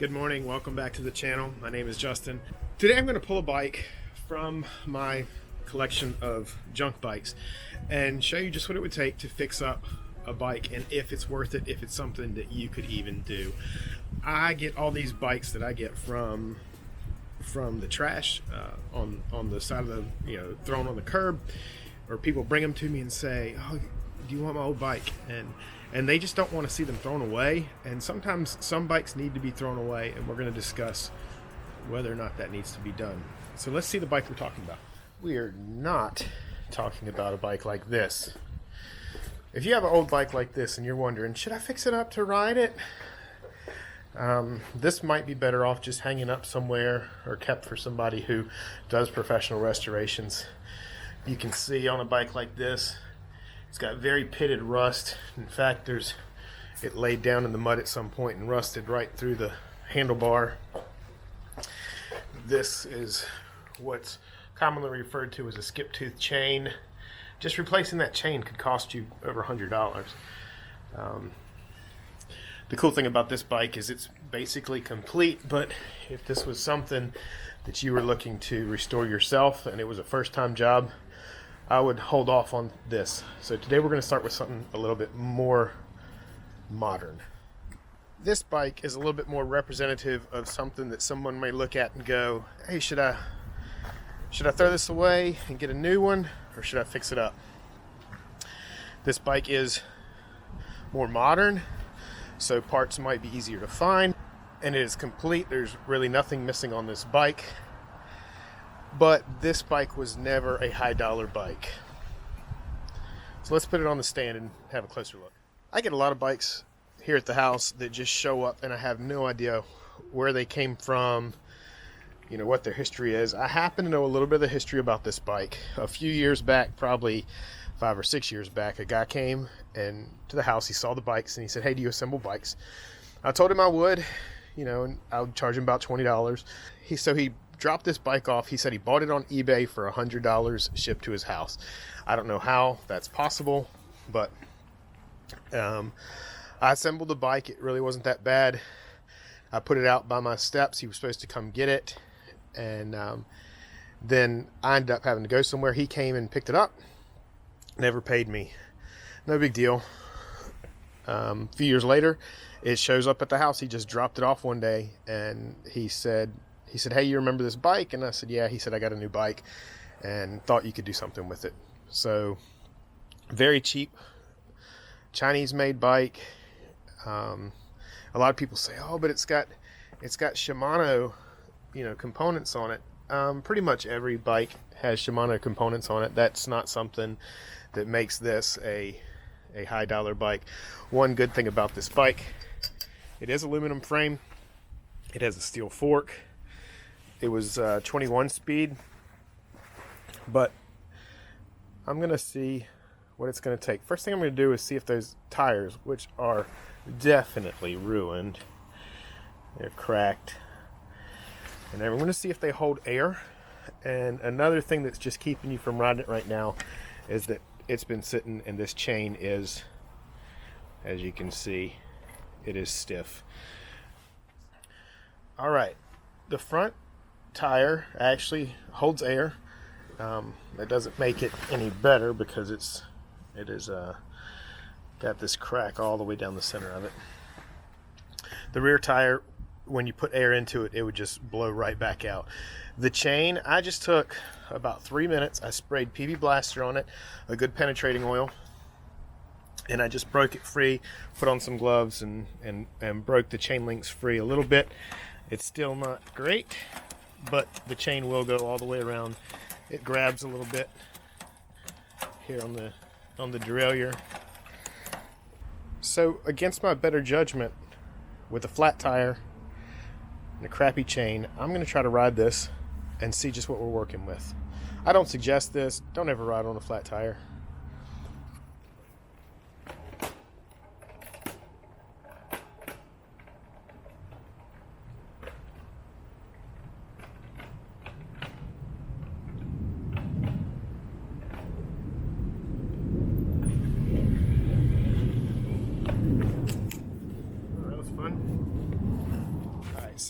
Good morning, welcome back to the channel. My name is Justin. Today I'm going to pull a bike from my collection of junk bikes and show you just what it would take to fix up a bike and if it's worth it, if it's something that you could even do. I get all these bikes that I get from the trash on the side of the, thrown on the curb, or people bring them to me and say, "Oh, do you want my old bike?" And they just don't want to see them thrown away. And sometimes some bikes need to be thrown away, and we're going to discuss whether or not that needs to be done. So let's see the bike we're talking about. We are not talking about a bike like this. If you have an old bike like this and you're wondering, should I fix it up to ride it? This might be better off just hanging up somewhere or kept for somebody who does professional restorations. You can see on a bike like this, it's got very pitted rust. In fact, it laid down in the mud at some point and rusted right through the handlebar. This is what's commonly referred to as a skip tooth chain. Just replacing that chain could cost you over $100. The cool thing about this bike is it's basically complete, but if this was something that you were looking to restore yourself and it was a first-time job, I would hold off on this. So today we're going to start with something a little bit more modern. This bike is a little bit more representative of something that someone may look at and go, "Hey, should I throw this away and get a new one, or should I fix it up?" This bike is more modern, so parts might be easier to find, and it is complete. There's really nothing missing on this bike. But this bike was never a high dollar bike. So let's put it on the stand and have a closer look. I get a lot of bikes here at the house that just show up and I have no idea where they came from, what their history is. I happen to know a little bit of the history about this bike. A few years back, probably 5 or 6 years back, a guy came to the house. He saw the bikes and he said, "Hey, do you assemble bikes?" I told him I would, and I would charge him about $20. So he dropped this bike off. He said he bought it on eBay for $100 shipped to his house. I don't know how that's possible, but I assembled the bike. It really wasn't that bad. I put it out by my steps. He was supposed to come get it, and then I ended up having to go somewhere. He came and picked it up. Never paid me. No big deal. A few years later, it shows up at the house. He just dropped it off one day, and he said, "Hey, you remember this bike?" And I said, "Yeah." He said, "I got a new bike and thought you could do something with it." So very cheap, Chinese made bike. A lot of people say, "Oh, but it's got Shimano, components on it." Pretty much every bike has Shimano components on it. That's not something that makes this a high dollar bike. One good thing about this bike, it is aluminum frame. It has a steel fork. It was 21 speed, but I'm going to see what it's going to take. First thing I'm going to do is see if those tires, which are definitely ruined, they're cracked, and then we're going to see if they hold air. And another thing that's just keeping you from riding it right now is that it's been sitting, and this chain is, as you can see, it is stiff. All right, the front tire actually holds air. That doesn't make it any better because it is got this crack all the way down the center of it. The rear tire, when you put air into it, it would just blow right back out. The chain, I just took about 3 minutes. I sprayed PB Blaster on it, a good penetrating oil, and I just broke it free, put on some gloves, and broke the chain links free a little bit. It's still not great, but the chain will go all the way around. It grabs a little bit here on the derailleur. So against my better judgment, with a flat tire and a crappy chain, I'm going to try to ride this and see just what we're working with. I don't suggest this. Don't ever ride on a flat tire.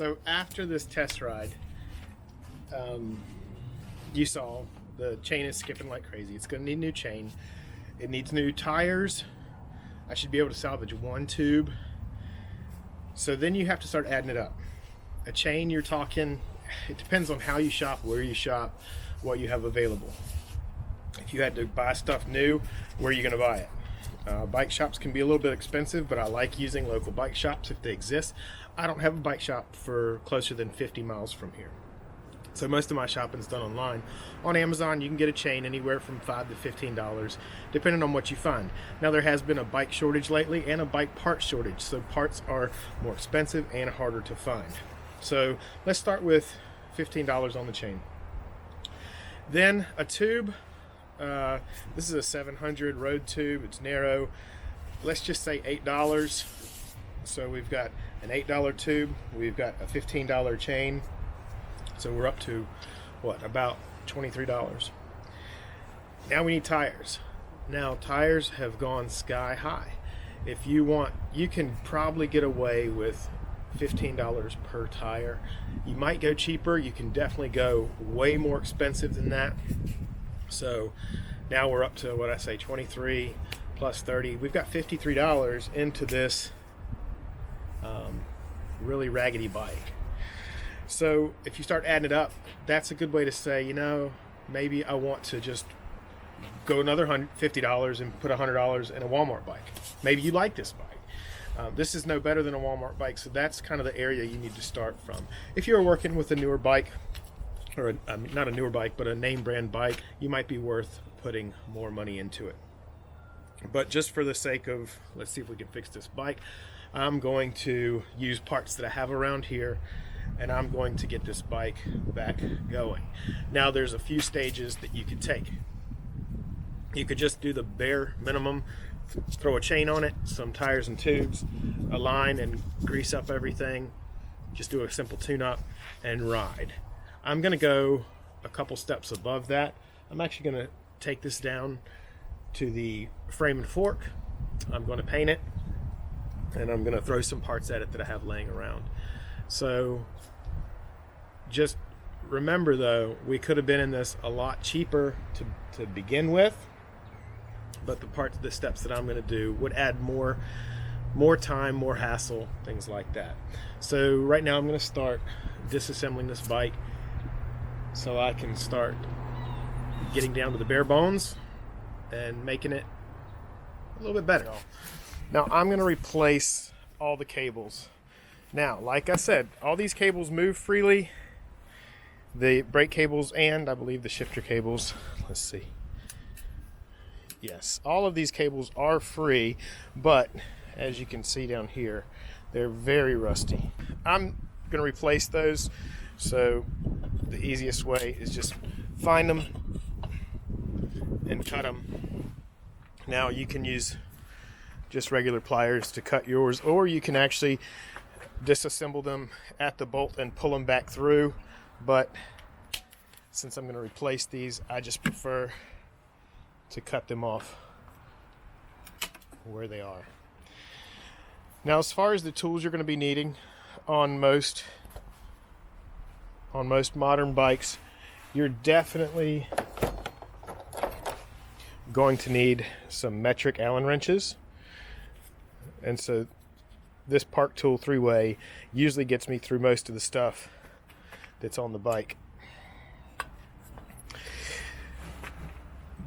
So after this test ride, you saw the chain is skipping like crazy. It's going to need a new chain. It needs new tires. I should be able to salvage one tube. So then you have to start adding it up. A chain, you're talking, it depends on how you shop, where you shop, what you have available. If you had to buy stuff new, where are you going to buy it? Bike shops can be a little bit expensive, but I like using local bike shops if they exist. I don't have a bike shop for closer than 50 miles from here. So most of my shopping is done online. On Amazon, you can get a chain anywhere from $5 to $15, depending on what you find. Now, there has been a bike shortage lately and a bike part shortage, so parts are more expensive and harder to find. So let's start with $15 on the chain. Then a tube. This is a 700 road tube. It's narrow. Let's just say $8. So we've got an $8 tube. We've got a $15 chain. So we're up to what, about $23. Now we need tires. Now tires have gone sky high. If you want, you can probably get away with $15 per tire. You might go cheaper. You can definitely go way more expensive than that. So now we're up to what I say, 23 plus 30. We've got $53 into this really raggedy bike. So if you start adding it up, that's a good way to say, you know, maybe I want to just go another $50 and put $100 in a Walmart bike. Maybe you like this bike. This is no better than a Walmart bike, so that's kind of the area you need to start from. If you're working with a newer bike, or not a newer bike, but a name brand bike, you might be worth putting more money into it. But just for the sake of, let's see if we can fix this bike, I'm going to use parts that I have around here, and I'm going to get this bike back going. Now there's a few stages that you could take. You could just do the bare minimum, throw a chain on it, some tires and tubes, align and grease up everything, just do a simple tune-up and ride. I'm going to go a couple steps above that. I'm actually going to take this down to the frame and fork. I'm going to paint it, and I'm going to throw some parts at it that I have laying around. So just remember, though, we could have been in this a lot cheaper to begin with, but the steps that I'm going to do would add more time, more hassle, things like that. So right now I'm going to start disassembling this bike so I can start getting down to the bare bones and making it a little bit better. Now I'm going to replace all the cables. Now, like I said, all these cables move freely. The brake cables and I believe the shifter cables. Let's see. Yes, all of these cables are free, but as you can see down here, they're very rusty. I'm going to replace those, so the easiest way is just find them and cut them. Now you can use just regular pliers to cut yours, or you can actually disassemble them at the bolt and pull them back through, but since I'm going to replace these, I just prefer to cut them off where they are. Now, as far as the tools you're going to be needing on most modern bikes, you're definitely going to need some metric Allen wrenches. And so this Park Tool 3-way usually gets me through most of the stuff that's on the bike.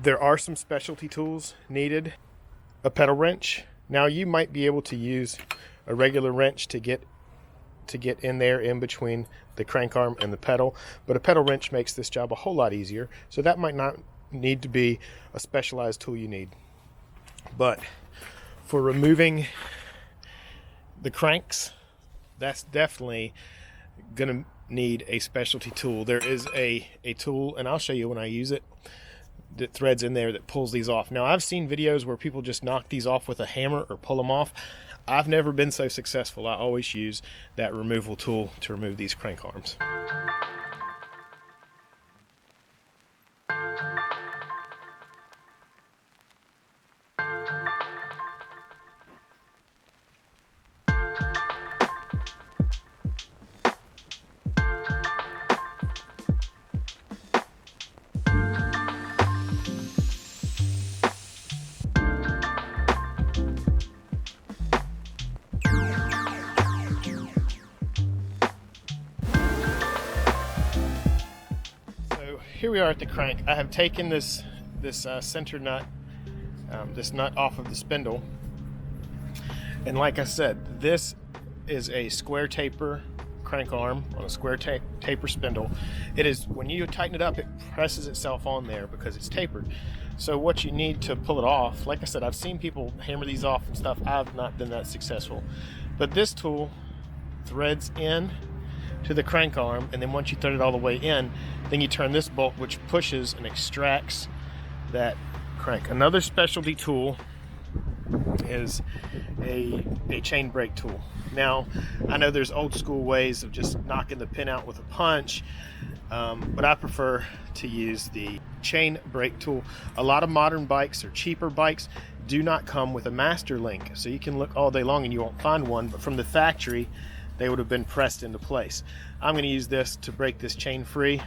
There are some specialty tools needed. A pedal wrench. Now you might be able to use a regular wrench to get in there in between the crank arm and the pedal, but a pedal wrench makes this job a whole lot easier, so that might not need to be a specialized tool you need. But for removing the cranks, that's definitely gonna need a specialty tool. There is a tool, and I'll show you when I use it, that threads in there that pulls these off. Now, I've seen videos where people just knock these off with a hammer or pull them off. I've never been so successful. I always use that removal tool to remove these crank arms. here we are at the crank. I have taken this center nut, this nut off of the spindle, and like I said, this is a square taper crank arm on a square taper spindle. It is, when you tighten it up, it presses itself on there because it's tapered. So what you need to pull it off, like I said, I've seen people hammer these off and stuff. I've not been that successful, but this tool threads in to the crank arm, and then once you thread it all the way in, then you turn this bolt, which pushes and extracts that crank. Another specialty tool is a chain brake tool. Now, I know there's old school ways of just knocking the pin out with a punch, but I prefer to use the chain brake tool. A lot of modern bikes or cheaper bikes do not come with a master link, so you can look all day long and you won't find one, but from the factory they would have been pressed into place. I'm going to use this to break this chain free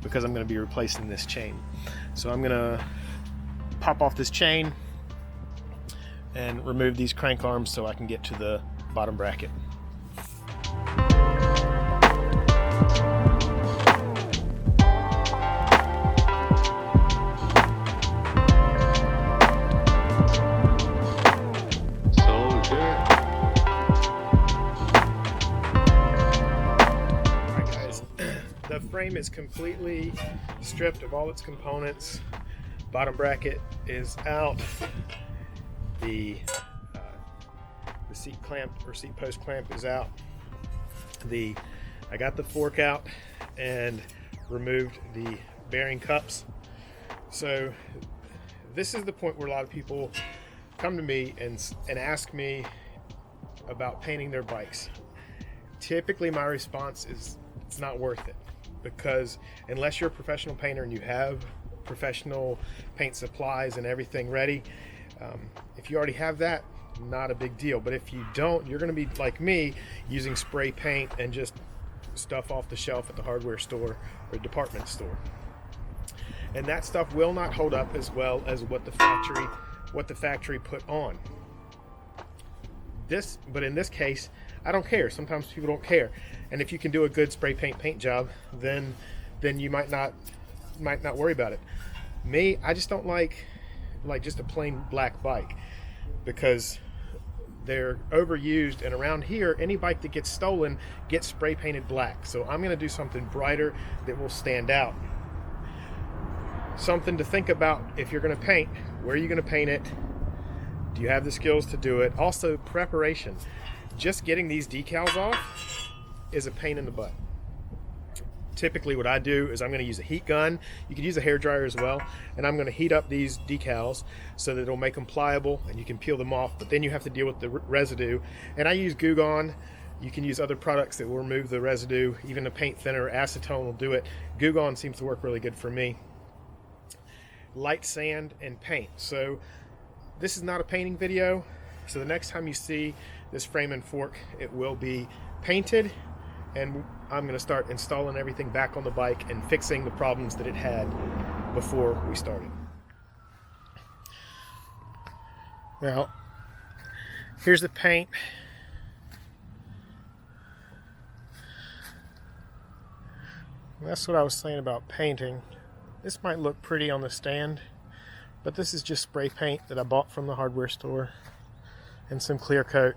because I'm going to be replacing this chain. So I'm going to pop off this chain and remove these crank arms so I can get to the bottom bracket. Alright guys, the frame is completely stripped of all its components. Bottom bracket is out. The seat clamp or seat post clamp is out. I got the fork out and removed the bearing cups. So this is the point where a lot of people come to me and ask me about painting their bikes. Typically my response is it's not worth it, because unless you're a professional painter and you have professional paint supplies and everything ready, if you already have that, not a big deal. But if you don't, you're going to be like me, using spray paint and just stuff off the shelf at the hardware store or department store, and that stuff will not hold up as well as what the factory put on. But in this case, I don't care. Sometimes people don't care, and if you can do a good spray paint job, then you might not worry about it. Me, I just don't like just a plain black bike, because they're overused, and around here any bike that gets stolen gets spray painted black. So I'm going to do something brighter that will stand out. Something to think about if you're going to paint. Where are you going to paint it? Do you have the skills to do it? Also, preparation. Just getting these decals off is a pain in the butt. Typically what I do is I'm going to use a heat gun. You could use a hairdryer as well, and I'm going to heat up these decals so that it'll make them pliable and you can peel them off, but then you have to deal with the residue. And I use Goo Gone. You can use other products that will remove the residue. Even a paint thinner, acetone will do it. Goo Gone seems to work really good for me. Light sand and paint. So this is not a painting video, so the next time you see this frame and fork, it will be painted, and I'm going to start installing everything back on the bike and fixing the problems that it had before we started. Now, here's the paint. That's what I was saying about painting. This might look pretty on the stand, but this is just spray paint that I bought from the hardware store and some clear coat.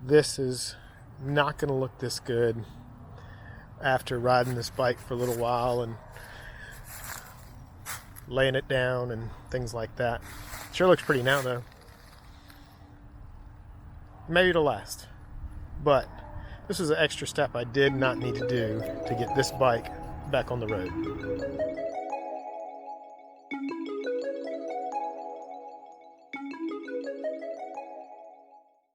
This is not going to look this good after riding this bike for a little while and laying it down and things like that. Sure looks pretty now though. Maybe it'll last, but this is an extra step I did not need to do to get this bike back on the road.